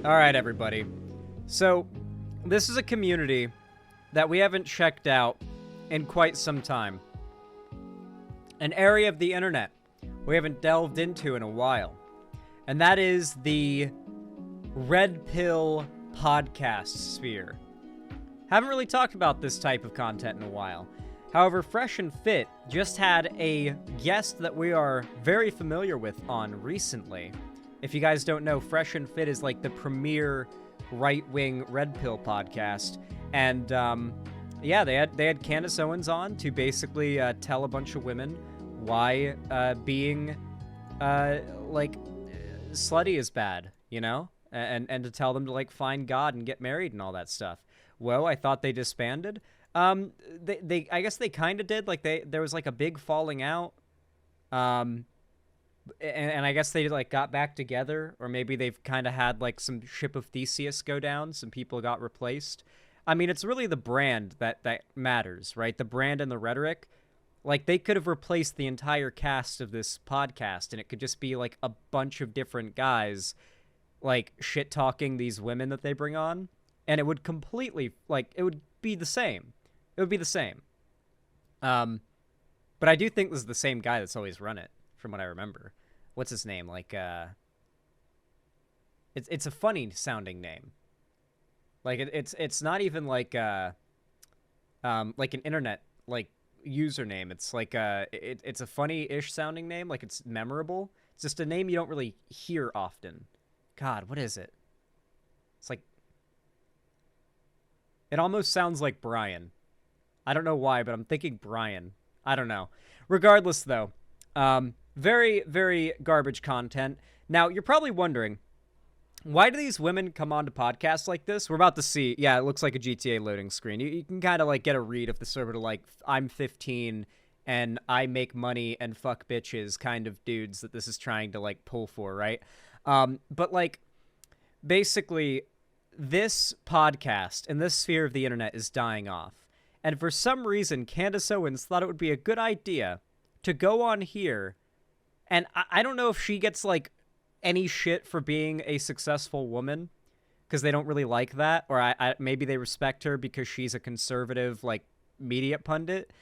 All right, everybody. So, this is a community that we haven't checked out in quite some time. An area of the internet we haven't delved into in a while. And that is the Redpill podcast sphere. Haven't really talked about this type of content in a while. However, Fresh and Fit just had a guest that we are very familiar with on recently. If you guys don't know, Fresh and Fit is like the premier right-wing Redpill podcast. And yeah, they had Candace Owens on to basically tell a bunch of women why being like slutty is bad, you know? And to tell them to like find God and get married and all that stuff. Whoa, I thought they disbanded. They I guess they kind of did. Like there was like a big falling out. And I guess they like got back together, or maybe they've kind of had like some ship of Theseus go down. Some people got replaced. I mean, it's really the brand that matters, right? The brand and the rhetoric. Like they could have replaced the entire cast of this podcast, and it could just be like a bunch of different guys like shit talking these women that they bring on, and it would completely like it would be the same. It would be the same. But I do think this is the same guy that's always run it, from what I remember. What's his name? Like it's a funny sounding name. Like it's not even like an internet like username. It's like it's a funny-ish sounding name. Like it's memorable. It's just a name you don't really hear often. God, what is it? It's like it almost sounds like Brian. I don't know why, but I'm thinking Brian. I don't know. Regardless, though, very, very garbage content. Now, you're probably wondering, why do these women come on to podcasts like this? We're about to see. Yeah, it looks like a GTA loading screen. You can kind of like get a read of the sort of like, I'm 15 and I make money and fuck bitches kind of dudes that this is trying to like pull for, right? But like, basically, this podcast and this sphere of the internet is dying off. And for some reason, Candace Owens thought it would be a good idea to go on here. And I don't know if she gets, like, any shit for being a successful woman, because they don't really like that. Or maybe they respect her because she's a conservative, like, media pundit.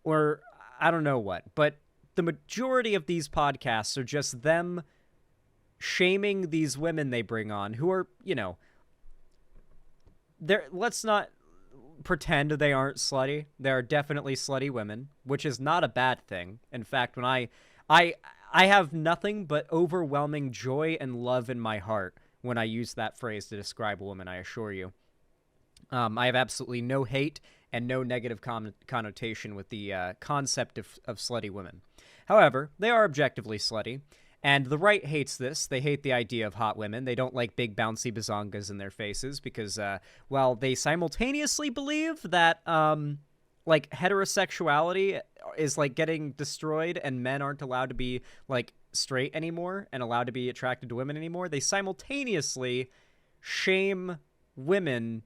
Or I don't know what. But the majority of these podcasts are just them shaming these women they bring on who are, you know, let's not pretend they aren't slutty. They are definitely slutty women, which is not a bad thing. In fact, when I have nothing but overwhelming joy and love in my heart when I use that phrase to describe a woman, I assure you. I have absolutely no hate and no negative connotation with the concept of slutty women. However, they are objectively slutty. And the right hates this. They hate the idea of hot women. They don't like big bouncy bazongas in their faces because, well, they simultaneously believe that, like, heterosexuality is, like, getting destroyed and men aren't allowed to be, like, straight anymore and allowed to be attracted to women anymore. They simultaneously shame women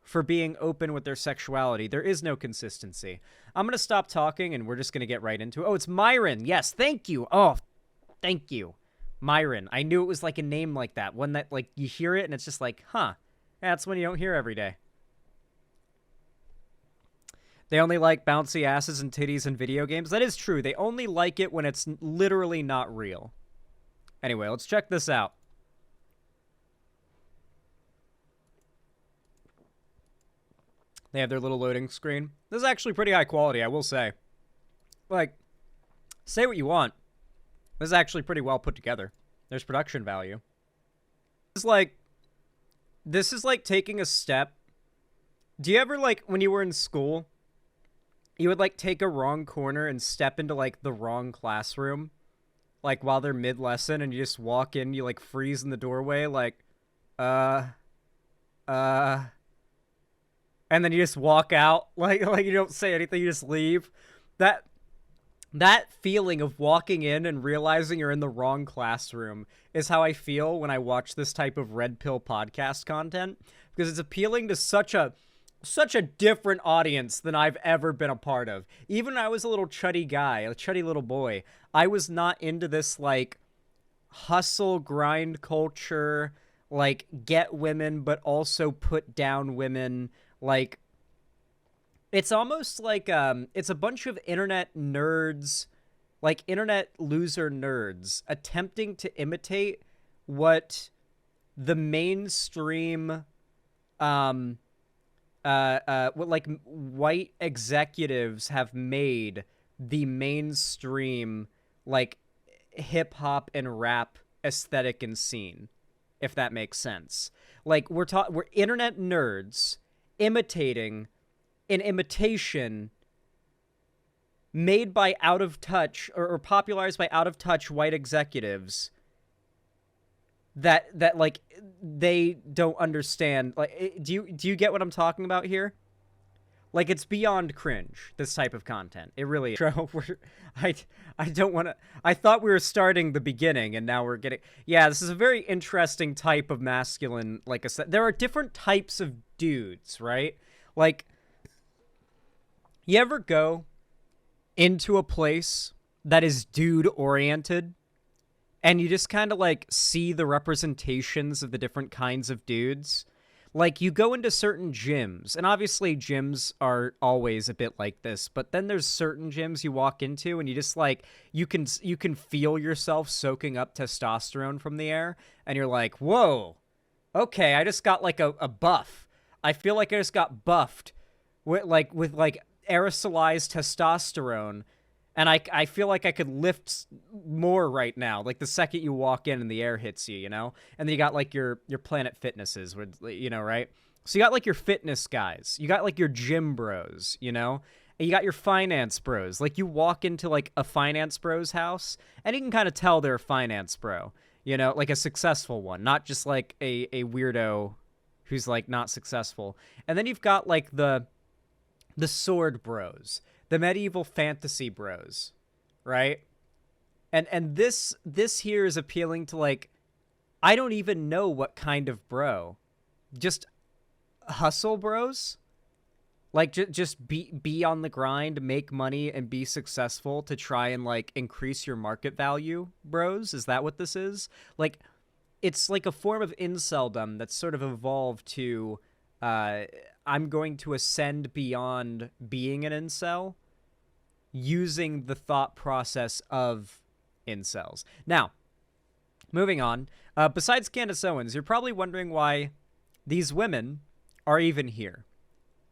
for being open with their sexuality. There is no consistency. I'm going to stop talking and we're just going to get right into it. Oh, it's Myron. Yes, thank you. Oh, thank you. Myron. I knew it was like a name like that. One that like you hear it and it's just like, huh. That's one you don't hear every day. They only like bouncy asses and titties in video games. That is true. They only like it when it's literally not real. Anyway, let's check this out. They have their little loading screen. This is actually pretty high quality, I will say. Like, say what you want. This is actually pretty well put together. There's production value. This is like taking a step. Do you ever, like, when you were in school, you would, like, take a wrong corner and step into, like, the wrong classroom? Like, while they're mid-lesson and you just walk in, you, like, freeze in the doorway, like, and then you just walk out, like you don't say anything, you just leave. That feeling of walking in and realizing you're in the wrong classroom is how I feel when I watch this type of Red Pill podcast content, because it's appealing to such a different audience than I've ever been a part of. Even when I was a little chuddy guy, a chuddy little boy, I was not into this, like, hustle grind culture, like get women but also put down women. Like it's almost like it's a bunch of internet nerds, like internet loser nerds attempting to imitate what the mainstream what like white executives have made the mainstream like hip hop and rap aesthetic and scene, if that makes sense. Like we're internet nerds imitating an imitation made by out of touch or popularized by out of touch white executives that like they don't understand. Like do you get what I'm talking about here? Like it's beyond cringe, this type of content. It really is. I don't want to. I thought we were starting the beginning and now we're getting. Yeah, this is a very interesting type of masculine, like there are different types of dudes, right? Like you ever go into a place that is dude oriented and you just kind of like see the representations of the different kinds of dudes? Like you go into certain gyms, and obviously gyms are always a bit like this, but then there's certain gyms you walk into and you just like you can feel yourself soaking up testosterone from the air, and you're like, whoa, okay, I just got like a buff. I feel like I just got buffed with like aerosolized testosterone, and I feel like I could lift more right now, like the second you walk in and the air hits you, you know? And then you got like your Planet Fitnesses, you know, right? So you got like your fitness guys. You got like your gym bros, you know? And you got your finance bros. Like you walk into like a finance bro's house and you can kind of tell they're a finance bro, you know? Like a successful one, not just like a weirdo who's like not successful. And then you've got like the sword bros, the medieval fantasy bros, right? And this here is appealing to like, I don't even know what kind of bro, just hustle bros, like just be on the grind, make money, and be successful to try and like increase your market value, bros. Is that what this is? Like, it's like a form of inceldom that's sort of evolved to, I'm going to ascend beyond being an incel using the thought process of incels. Now, moving on, besides Candace Owens, you're probably wondering why these women are even here,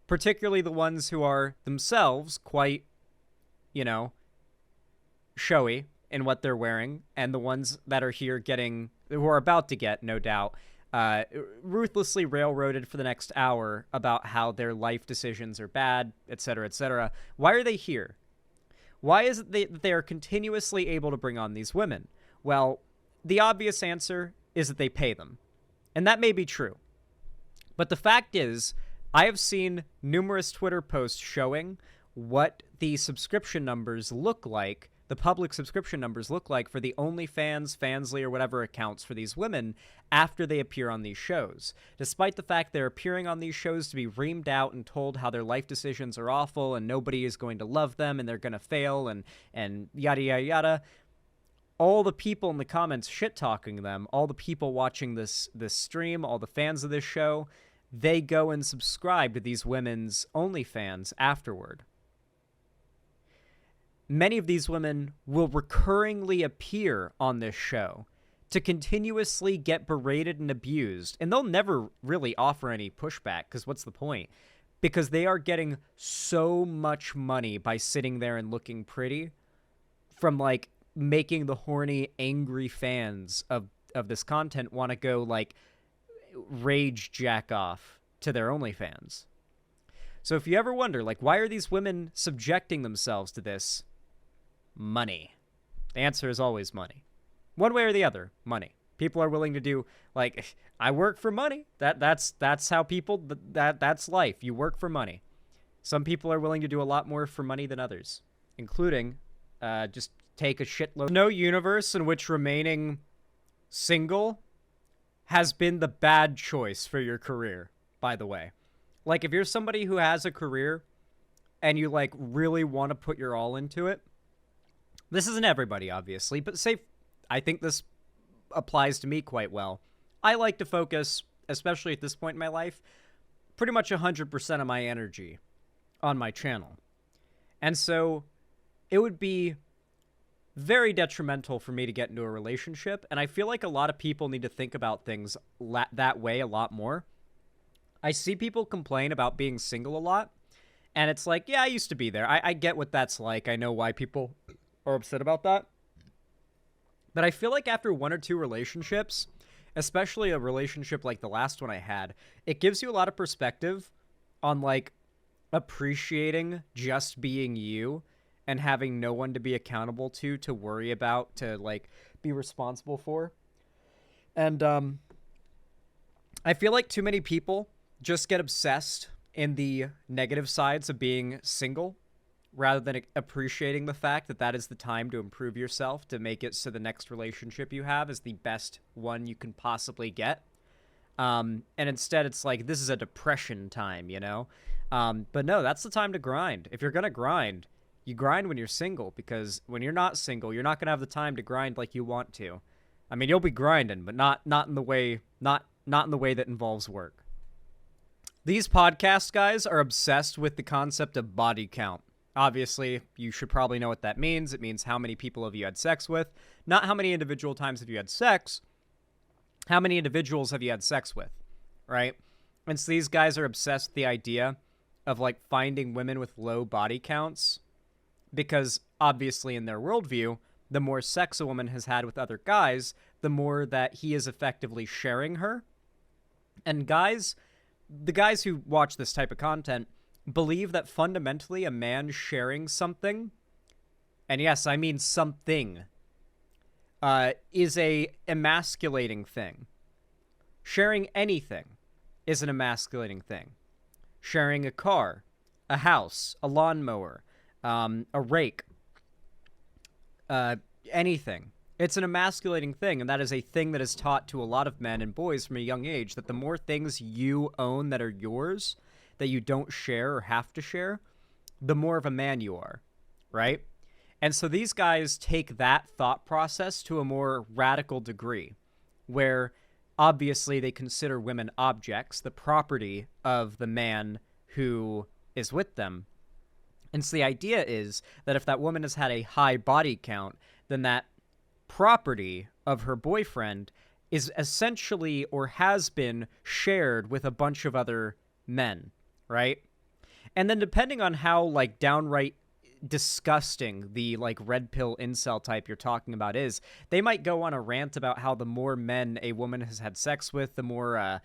particularly the ones who are themselves quite, you know, showy in what they're wearing, and the ones that are here who are about to get, no doubt, ruthlessly railroaded for the next hour about how their life decisions are bad, etc., etc. Why are they here? Why is it that they are continuously able to bring on these women? Well, the obvious answer is that they pay them. And that may be true. But the fact is, I have seen numerous Twitter posts showing what the subscription numbers look like, the public subscription numbers look like for the OnlyFans, Fansly, or whatever accounts for these women after they appear on these shows. Despite the fact they're appearing on these shows to be reamed out and told how their life decisions are awful and nobody is going to love them and they're going to fail and yada, yada, yada, all the people in the comments shit-talking them, all the people watching this stream, all the fans of this show, they go and subscribe to these women's OnlyFans afterward. Many of these women will recurringly appear on this show to continuously get berated and abused, and they'll never really offer any pushback, because what's the point? Because they are getting so much money by sitting there and looking pretty from, like, making the horny, angry fans of this content want to go, like, rage jack off to their OnlyFans. So if you ever wonder, like, why are these women subjecting themselves to this? Money. The answer is always money. One way or the other, money. People are willing to do, like, I work for money. That's how people, that's life. You work for money. Some people are willing to do a lot more for money than others, including just take a shitload. No universe in which remaining single has been the bad choice for your career, by the way. Like, if you're somebody who has a career and you, like, really want to put your all into it, this isn't everybody, obviously, but say, I think this applies to me quite well. I like to focus, especially at this point in my life, pretty much 100% of my energy on my channel. And so it would be very detrimental for me to get into a relationship, and I feel like a lot of people need to think about things that way a lot more. I see people complain about being single a lot, and it's like, yeah, I used to be there. I get what that's like. I know why people are upset about that. But I feel like after 1 or 2 relationships, especially a relationship like the last one I had, it gives you a lot of perspective on, like, appreciating just being you and having no one to be accountable to worry about, to, like, be responsible for. And I feel like too many people just get obsessed in the negative sides of being single rather than appreciating the fact that that is the time to improve yourself, to make it so the next relationship you have is the best one you can possibly get. And instead it's like, this is a depression time, you know? But no, that's the time to grind. If you're going to grind, you grind when you're single, because when you're not single, you're not going to have the time to grind like you want to. I mean, you'll be grinding, but not in the way that involves work. These podcast guys are obsessed with the concept of body count. Obviously, you should probably know what that means. It means how many people have you had sex with, not how many individual times have you had sex, how many individuals have you had sex with, right? And so these guys are obsessed with the idea of, like, finding women with low body counts, because obviously in their worldview, the more sex a woman has had with other guys, the more that he is effectively sharing her. And the guys who watch this type of content believe that fundamentally a man sharing something, and yes, I mean something, is a emasculating thing. Sharing anything is an emasculating thing. Sharing a car, a house, a lawnmower, a rake, anything. It's an emasculating thing, and that is a thing that is taught to a lot of men and boys from a young age, that the more things you own that are yours, that you don't share or have to share, the more of a man you are, right? And so these guys take that thought process to a more radical degree, where obviously they consider women objects, the property of the man who is with them. And so the idea is that if that woman has had a high body count, then that property of her boyfriend is essentially, or has been, shared with a bunch of other men, right? And then depending on how, like, downright disgusting the, like, red pill incel type you're talking about is, they might go on a rant about how the more men a woman has had sex with, the more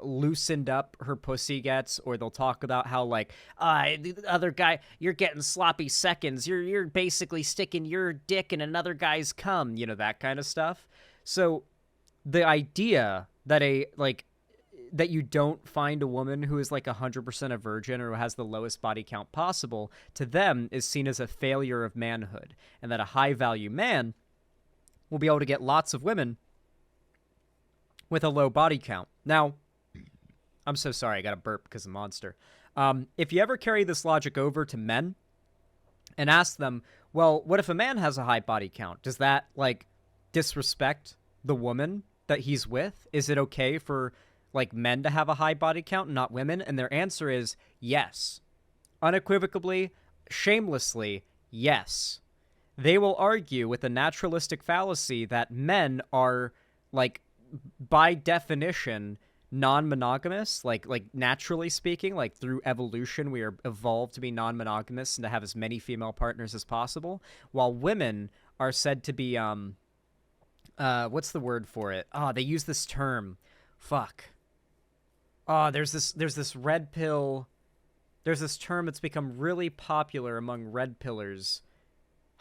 loosened up her pussy gets, or they'll talk about how, like, the other guy, you're getting sloppy seconds, you're basically sticking your dick in another guy's cum, you know, that kind of stuff. So the idea that that you don't find a woman who is like 100% a virgin or who has the lowest body count possible, to them is seen as a failure of manhood, and that a high value man will be able to get lots of women with a low body count. Now, I'm so sorry, I got a burp because of Monster. If you ever carry this logic over to men and ask them, well, what if a man has a high body count? Does that, like, disrespect the woman that he's with? Is it okay for, like, men to have a high body count and not women? And their answer is yes. Unequivocally, shamelessly, yes. They will argue with a naturalistic fallacy that men are, like, by definition, non-monogamous, like naturally speaking, like through evolution, we are evolved to be non-monogamous and to have as many female partners as possible, while women are said to be, what's the word for it? Oh, they use this term. Fuck. Oh, there's this red pill. There's this term that's become really popular among red pillars.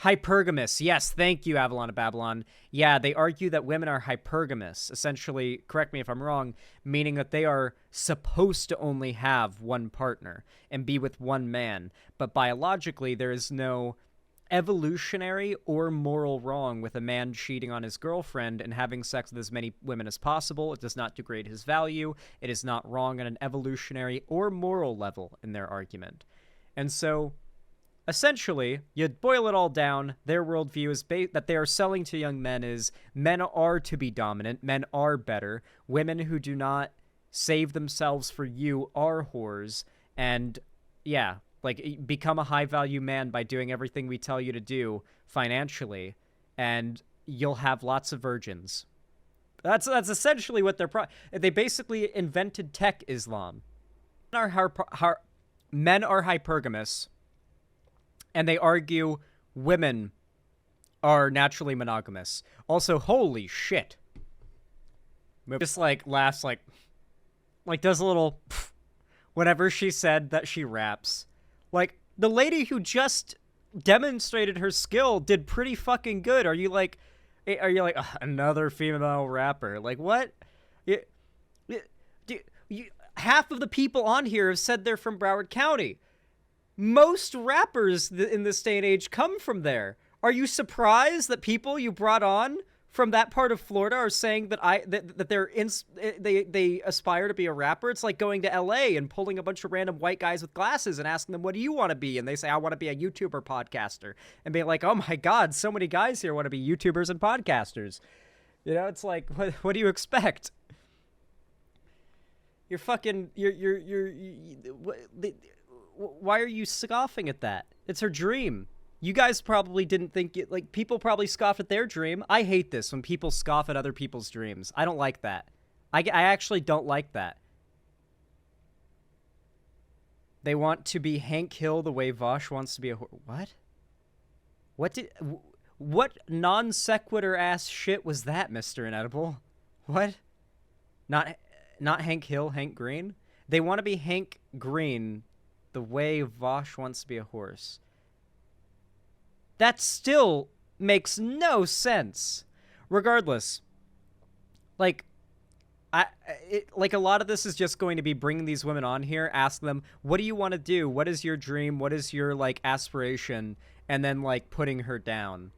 Hypergamous. Yes, thank you, Avalon of Babylon. Yeah, they argue that women are hypergamous. Essentially, correct me if I'm wrong, meaning that they are supposed to only have one partner and be with one man. But biologically, there is no evolutionary or moral wrong with a man cheating on his girlfriend and having sex with as many women as possible. It does not degrade his value. It is not wrong on an evolutionary or moral level in their argument. And so, essentially, you boil it all down, their worldview is that they are selling to young men is men are to be dominant, men are better, women who do not save themselves for you are whores, and yeah, like, become a high-value man by doing everything we tell you to do financially, and you'll have lots of virgins. That's essentially what they basically invented tech Islam. Men are hypergamous, and they argue women are naturally monogamous. Also, holy shit. Just, like, laughs, like does a little pff, whenever she said that she raps. Like, the lady who just demonstrated her skill did pretty fucking good. Are you like, another female rapper? Like, what? Half of the people on here have said they're from Broward County. Most rappers in this day and age come from there. Are you surprised that people you brought on from that part of Florida are saying that they aspire to be a rapper? It's like going to LA and pulling a bunch of random white guys with glasses and asking them, what do you want to be? And they say, I want to be a YouTuber podcaster. And being like, oh my God, so many guys here want to be YouTubers and podcasters. You know, it's like, what do you expect? Why are you scoffing at that? It's her dream. You guys probably didn't think it, like, people probably scoffed at their dream. I hate this when people scoff at other people's dreams. I don't like that. I actually don't like that. They want to be Hank Hill the way Vosh wants to be a what? What non sequitur ass shit was that, Mr. Inedible? What? Not Hank Hill, Hank Green? They want to be Hank Green the way Vosh wants to be a horse. That still makes no sense. Regardless, like, like, a lot of this is just going to be bringing these women on here, ask them, what do you want to do? What is your dream? What is your, like, aspiration? And then, like, putting her down.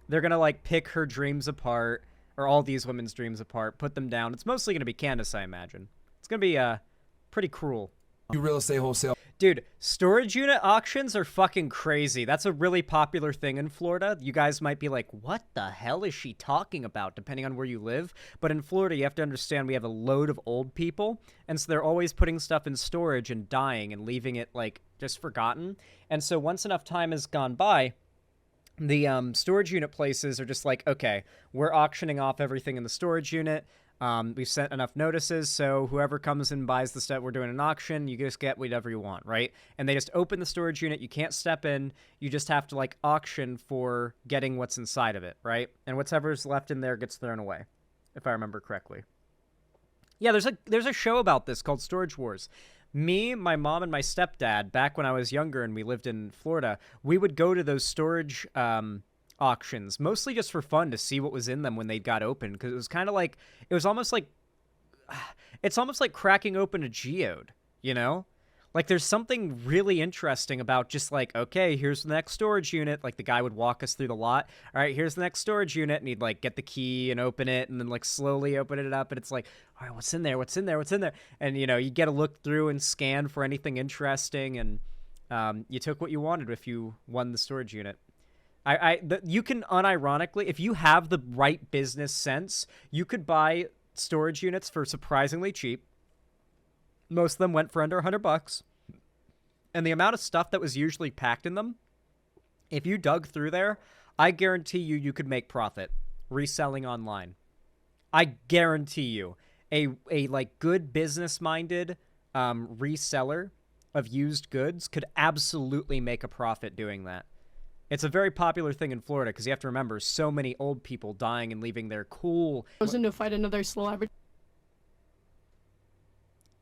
They're going to, like, pick her dreams apart, or all these women's dreams apart, put them down. It's mostly going to be Candace, I imagine. It's going to be pretty cruel. You real estate wholesale. Dude, storage unit auctions are fucking crazy. That's a really popular thing in Florida. You guys might be like, what the hell is she talking about, depending on where you live? But in Florida, you have to understand we have a load of old people, and so they're always putting stuff in storage and dying and leaving it, like, just forgotten. And so once enough time has gone by, the storage unit places are just like, okay, we're auctioning off everything in the storage unit. We've sent enough notices, so whoever comes and buys the stuff, we're doing an auction, you just get whatever you want, right? And they just open the storage unit, you can't step in, you just have to, like, auction for getting what's inside of it, right? And whatever's left in there gets thrown away, if I remember correctly. Yeah, there's a show about this called Storage Wars. Me, my mom, and my stepdad, back when I was younger and we lived in Florida, we would go to those storage auctions, mostly just for fun, to see what was in them when they got open, because it was kind of like, it's almost like cracking open a geode, you know? Like, there's something really interesting about just like, okay, here's the next storage unit. Like, the guy would walk us through the lot. All right, here's the next storage unit, and he'd, like, get the key and open it, and then, like, slowly open it up, and it's like, all right, what's in there, what's in there, what's in there? And, you know, you get to look through and scan for anything interesting, and you took what you wanted if you won the storage unit. You can unironically, if you have the right business sense, you could buy storage units for surprisingly cheap. Most of them went for under $100. And the amount of stuff that was usually packed in them, if you dug through there, I guarantee you could make profit reselling online. I guarantee you a like good business-minded reseller of used goods could absolutely make a profit doing that. It's a very popular thing in Florida because you have to remember so many old people dying and leaving their cool... Chosen to fight another celebrity.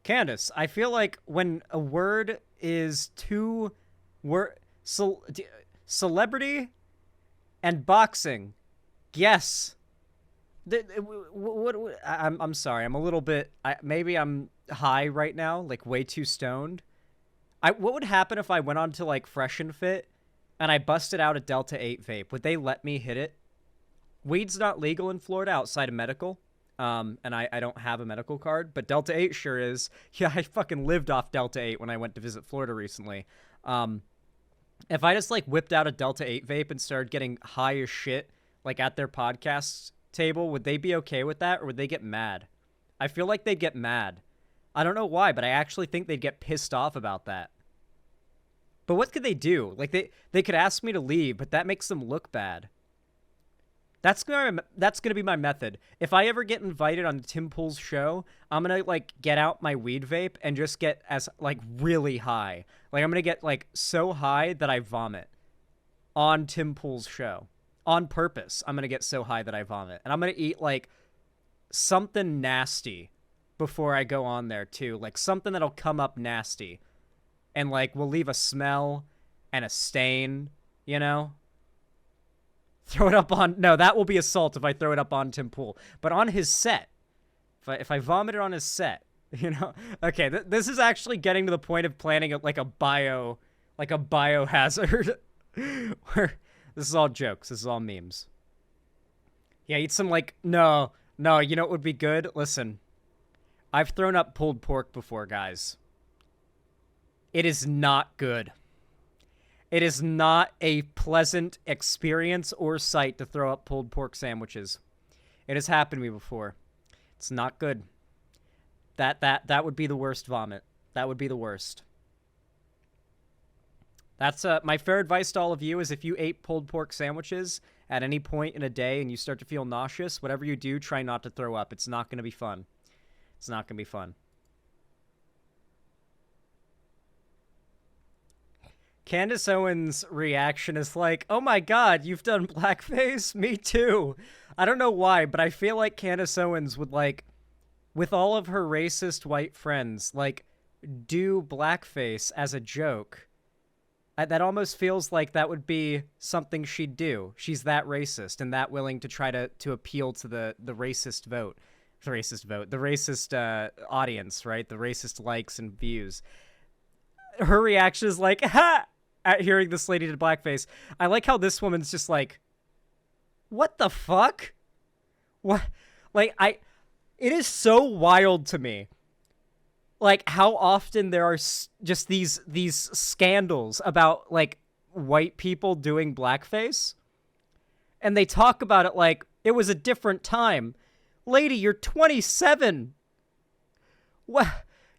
Candace, I feel like when a word is two... celebrity and boxing. Yes. I'm sorry. I'm a little bit... maybe I'm high right now, like way too stoned. What would happen if I went on to like Fresh and Fit and I busted out a Delta 8 vape? Would they let me hit it? Weed's not legal in Florida outside of medical. And I don't have a medical card, but Delta 8 sure is. Yeah, I fucking lived off Delta 8 when I went to visit Florida recently. If I just like whipped out a Delta 8 vape and started getting high as shit, like at their podcast table, would they be okay with that or would they get mad? I feel like they'd get mad. I don't know why, but I actually think they'd get pissed off about that. But what could they do? Like they could ask me to leave, but that makes them look bad. That's gonna be my method. If I ever get invited on Tim Pool's show, I'm gonna like get out my weed vape and just get as like really high. Like I'm gonna get like so high that I vomit on Tim Pool's show. On purpose, I'm gonna get so high that I vomit. And I'm gonna eat like something nasty before I go on there too. Like something that'll come up nasty. And like will leave a smell and a stain, you know? Throw it up on... No, that will be assault if I throw it up on Tim Pool. But on his set. If I vomit it on his set, you know? Okay, this is actually getting to the point of planning like a biohazard. Where this is all jokes. This is all memes. Yeah, eat some like... No, you know what would be good? Listen. I've thrown up pulled pork before, guys. It is not good. It is not a pleasant experience or sight to throw up pulled pork sandwiches. It has happened to me before. It's not good. That would be the worst vomit. That would be the worst. That's my fair advice to all of you is if you ate pulled pork sandwiches at any point in a day and you start to feel nauseous, whatever you do, try not to throw up. It's not going to be fun. It's not going to be fun. Candace Owens' reaction is like, oh my god, you've done blackface? Me too. I don't know why, but I feel like Candace Owens would, like, with all of her racist white friends, like, do blackface as a joke. That almost feels like that would be something she'd do. She's that racist and that willing to try to appeal to the racist vote. The racist audience, right? The racist likes and views. Her reaction is like, ha! At hearing this lady did blackface. I like how this woman's just like, what the fuck? What? Like, it is so wild to me. Like, how often there are just these scandals about, like, white people doing blackface. And they talk about it like it was a different time. Lady, you're 27. What?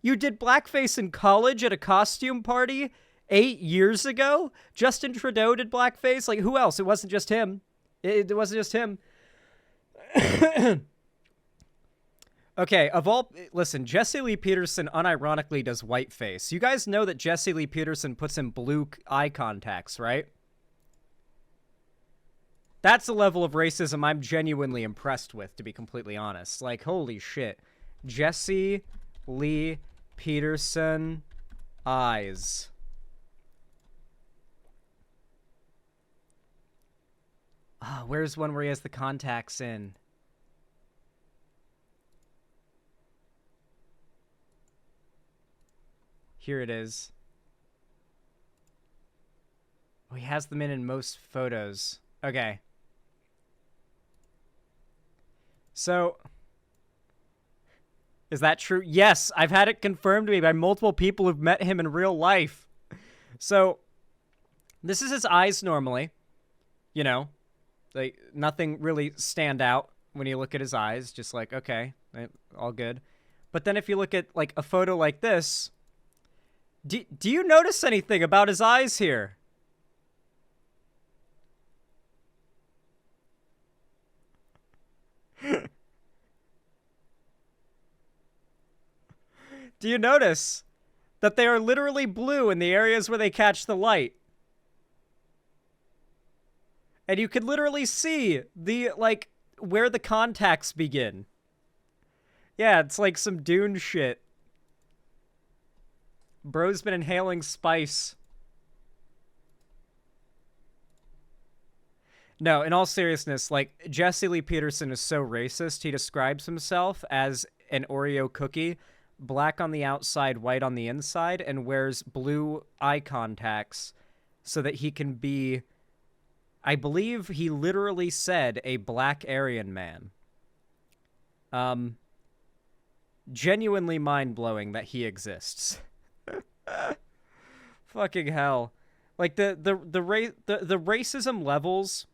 You did blackface in college at a costume party 8 years ago? Justin Trudeau did blackface? Like, who else? It wasn't just him. It wasn't just him. Okay, listen, Jesse Lee Peterson unironically does whiteface. You guys know that Jesse Lee Peterson puts in blue eye contacts, right? That's a level of racism I'm genuinely impressed with, to be completely honest. Like, holy shit. Jesse Lee Peterson eyes. Ah, where's one where he has the contacts in? Here it is. Oh, he has them in most photos. Okay. So, is that true? Yes, I've had it confirmed to me by multiple people who've met him in real life. So, this is his eyes normally. You know, like, nothing really stand out when you look at his eyes. Just like, okay, all good. But then if you look at, like, a photo like this, do you notice anything about his eyes here? Do you notice that they are literally blue in the areas where they catch the light? And you can literally see the, like, where the contacts begin. Yeah, it's like some Dune shit. Bro's been inhaling spice. No, in all seriousness, like, Jesse Lee Peterson is so racist, he describes himself as an Oreo cookie, black on the outside, white on the inside, and wears blue eye contacts so that he can be, I believe he literally said, a black Aryan man. Genuinely mind-blowing that he exists. Fucking hell. Like the racism levels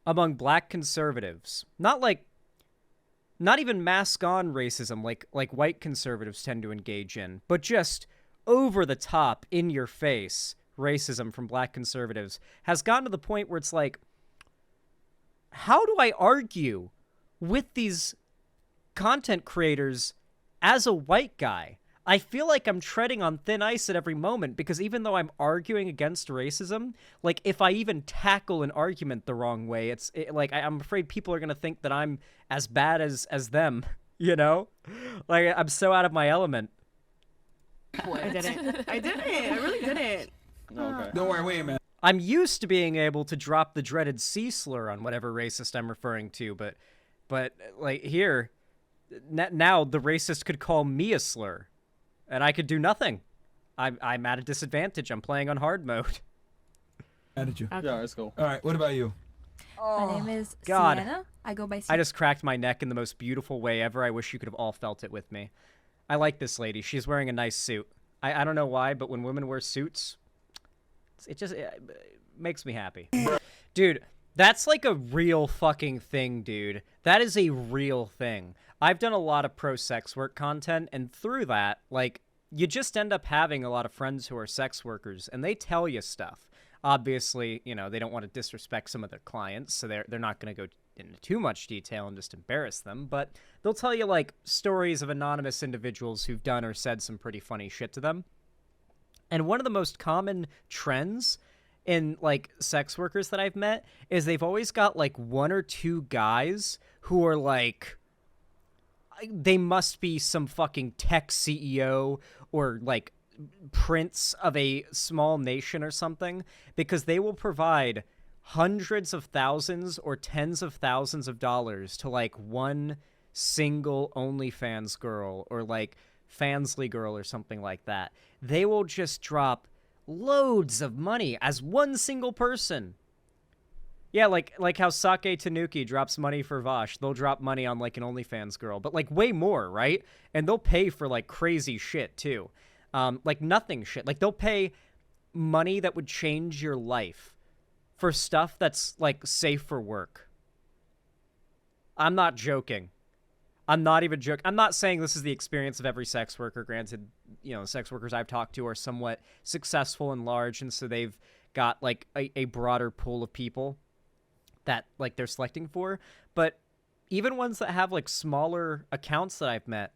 among black conservatives, not even mask-on racism like white conservatives tend to engage in, but just over the top, in your face racism from black conservatives has gotten to the point where it's like, how do I argue with these content creators as a white guy? I feel like I'm treading on thin ice at every moment, because even though I'm arguing against racism, like, if I even tackle an argument the wrong way, I'm afraid people are going to think that I'm as bad as them, you know? Like, I'm so out of my element. I didn't. I really didn't. Okay. Don't worry, wait a minute. I'm used to being able to drop the dreaded C slur on whatever racist I'm referring to, but like, here, now the racist could call me a slur. And I could do nothing. I'm at a disadvantage. I'm playing on hard mode. Added you. Okay. Yeah, let's go. All right, what about you? My name is God. Sienna. I go by Sienna. I just cracked my neck in the most beautiful way ever. I wish you could have all felt it with me. I like this lady. She's wearing a nice suit. I don't know why, but when women wear suits, it makes me happy. Dude, that's like a real fucking thing, dude. That is a real thing. I've done a lot of pro sex work content, and through that, like, you just end up having a lot of friends who are sex workers, and they tell you stuff. Obviously, you know, they don't want to disrespect some of their clients, so they're not going to go into too much detail and just embarrass them, but they'll tell you, like, stories of anonymous individuals who've done or said some pretty funny shit to them. And one of the most common trends in, like, sex workers that I've met is they've always got, like, one or two guys who are, like, they must be some fucking tech CEO or, like, prince of a small nation or something, because they will provide hundreds of thousands or tens of thousands of dollars to, like, one single OnlyFans girl or, like, Fansly girl or something like that. They will just drop loads of money as one single person. Yeah, like how Sake Tanuki drops money for Vosh. They'll drop money on, like, an OnlyFans girl, but, like, way more, right? And they'll pay for, like, crazy shit, too. Like, nothing shit. Like, they'll pay money that would change your life for stuff that's, like, safe for work. I'm not joking. I'm not even joking. I'm not saying this is the experience of every sex worker. Granted, you know, sex workers I've talked to are somewhat successful and large, and so they've got, like, a broader pool of people that, like, they're selecting for. But even ones that have, like, smaller accounts that I've met,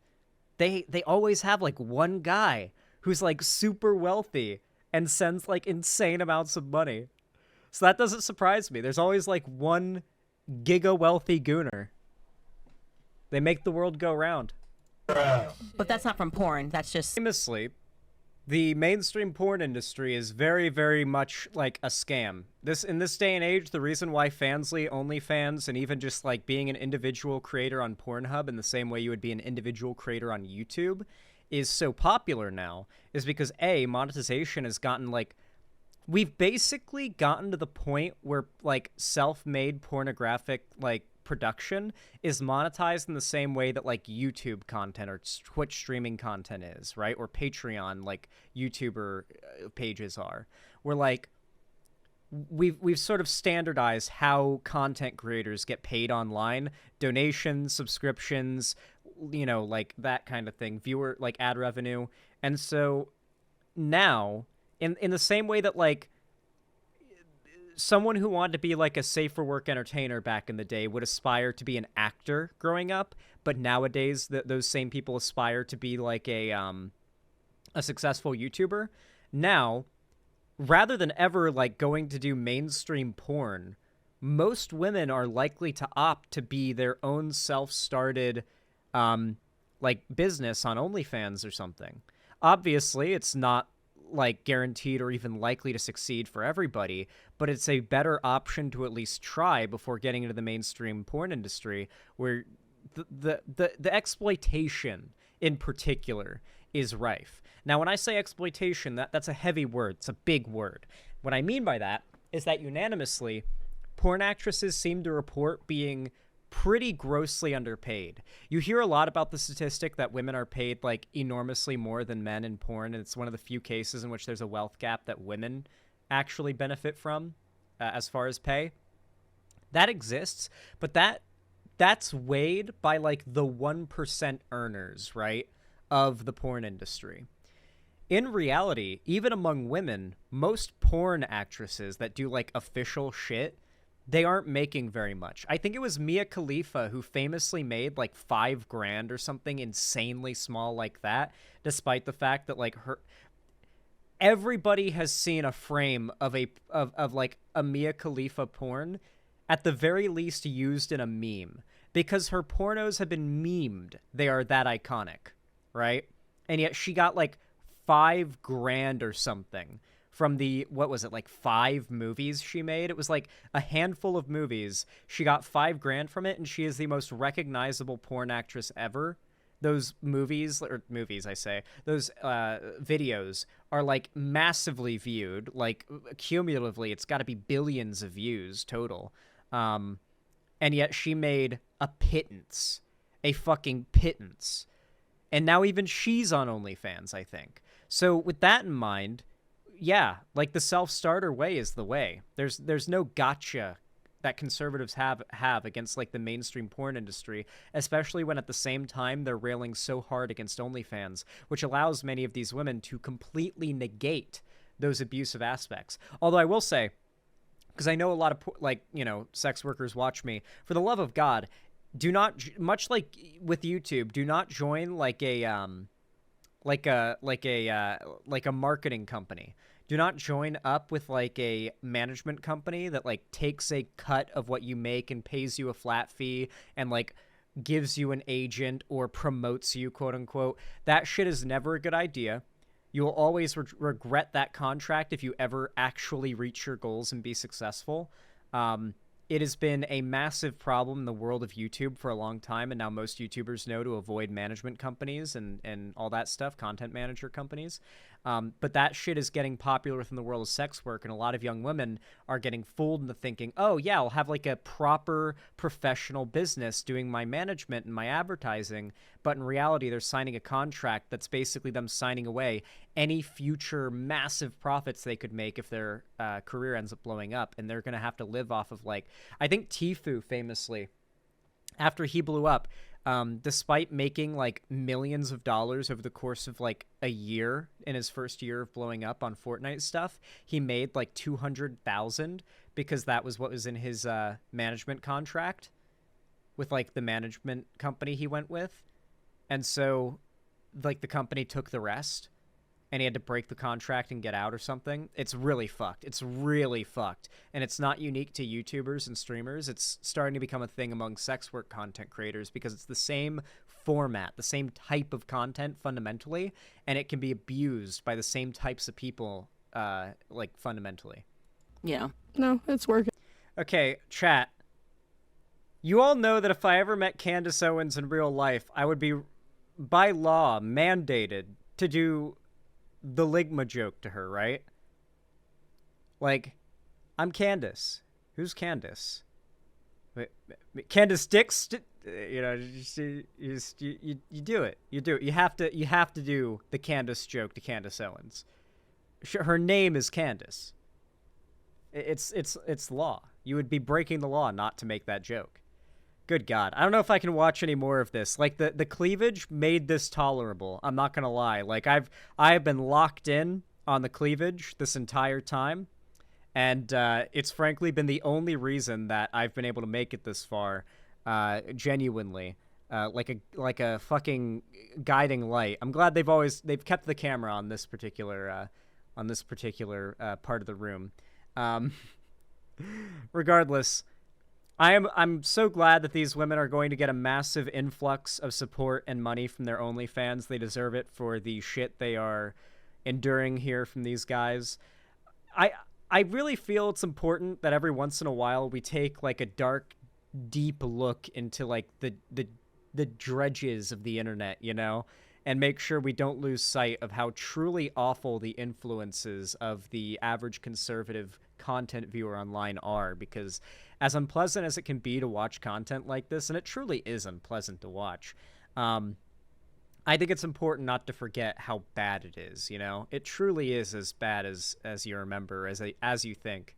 they always have, like, one guy who's, like, super wealthy and sends, like, insane amounts of money. So that doesn't surprise me. There's always, like, one giga wealthy gooner. They make the world go round. But that's not from porn. That's just... Famously, the mainstream porn industry is very, very much like a scam. In this day and age, the reason why Fansly, OnlyFans, and even just, like, being an individual creator on Pornhub in the same way you would be an individual creator on YouTube is so popular now is because, A, monetization has gotten, like... We've basically gotten to the point where, like, self-made pornographic, like, production is monetized in the same way that, like, YouTube content or Twitch streaming content is, right? Or Patreon, like, YouTuber pages are. Where, like, we've sort of standardized how content creators get paid online. Donations, subscriptions, you know, like, that kind of thing. Viewer, like, ad revenue. And so now... In the same way that, like, someone who wanted to be, like, a safer work entertainer back in the day would aspire to be an actor growing up, but nowadays those same people aspire to be, like, a successful YouTuber. Now, rather than ever, like, going to do mainstream porn, most women are likely to opt to be their own self-started, like, business on OnlyFans or something. Obviously, it's not, like, guaranteed or even likely to succeed for everybody, but it's a better option to at least try before getting into the mainstream porn industry, where the exploitation in particular is rife. Now, when I say exploitation, that's a heavy word. It's a big word. What I mean by that is that unanimously, porn actresses seem to report being pretty grossly underpaid. You hear a lot about the statistic that women are paid, like, enormously more than men in porn, and it's one of the few cases in which there's a wealth gap that women actually benefit from as far as pay. That exists, but that's weighed by like the 1% earners, right, of the porn industry. In reality, even among women, most porn actresses that do like official shit, they aren't making very much. I think it was Mia Khalifa who famously made like $5,000 or something insanely small like that, despite the fact that like everybody has seen a frame of like a Mia Khalifa porn, at the very least used in a meme, because her pornos have been memed. They are that iconic, right? And yet she got like $5,000 or something from the, what was it, like 5 movies she made? It was like a handful of movies. She got $5,000 from it, and she is the most recognizable porn actress ever. Those movies, I say, those videos are like massively viewed. Like cumulatively, it's got to be billions of views total. And yet she made a pittance, a fucking pittance. And now even she's on OnlyFans, I think. So with that in mind, yeah, like the self-starter way is the way. There's no gotcha that conservatives have against like the mainstream porn industry, especially when at the same time they're railing so hard against OnlyFans, which allows many of these women to completely negate those abusive aspects. Although I will say, because I know a lot of like, you know, sex workers watch me, for the love of God, do not, much like with YouTube, do not join like a marketing company. Do not join up with like a management company that like takes a cut of what you make and pays you a flat fee and like gives you an agent or promotes you, quote unquote. That shit is never a good idea. You will always regret that contract if you ever actually reach your goals and be successful. It has been a massive problem in the world of YouTube for a long time, and now most YouTubers know to avoid management companies and all that stuff, content manager companies. But that shit is getting popular within the world of sex work, and a lot of young women are getting fooled into thinking, oh, yeah, I'll have like a proper professional business doing my management and my advertising. But in reality, they're signing a contract that's basically them signing away any future massive profits they could make if their career ends up blowing up. And they're going to have to live off of like, I think Tfue famously, after he blew up, despite making like millions of dollars over the course of like a year in his first year of blowing up on Fortnite stuff, he made like 200,000 because that was what was in his management contract with like the management company he went with. And so like the company took the rest and he had to break the contract and get out or something. It's really fucked. It's really fucked. And it's not unique to YouTubers and streamers. It's starting to become a thing among sex work content creators because it's the same format, the same type of content fundamentally, and it can be abused by the same types of people, like fundamentally. Yeah. No, it's working. Okay, chat. You all know that if I ever met Candace Owens in real life, I would be, by law, mandated to do the Ligma joke to her, right? Like, I'm Candace. Who's Candace? Wait, Candace Dix? You know, you do it. You do it. You have to do the Candace joke to Candace Owens. Her name is Candace. It's law. You would be breaking the law not to make that joke. Good God. I don't know if I can watch any more of this. Like, the cleavage made this tolerable. I'm not going to lie. Like, I've been locked in on the cleavage this entire time. And it's frankly been the only reason that I've been able to make it this far, genuinely. Like a fucking guiding light. I'm glad they've kept the camera on this particular part of the room. Regardless, I'm so glad that these women are going to get a massive influx of support and money from their OnlyFans. They deserve it for the shit they are enduring here from these guys. I really feel it's important that every once in a while we take like a dark, deep look into like the dredges of the internet, you know, and make sure we don't lose sight of how truly awful the influences of the average conservative content viewer online are, because as unpleasant as it can be to watch content like this, and it truly is unpleasant to watch, I think it's important not to forget how bad it is, you know? It truly is as bad as you remember, as you think.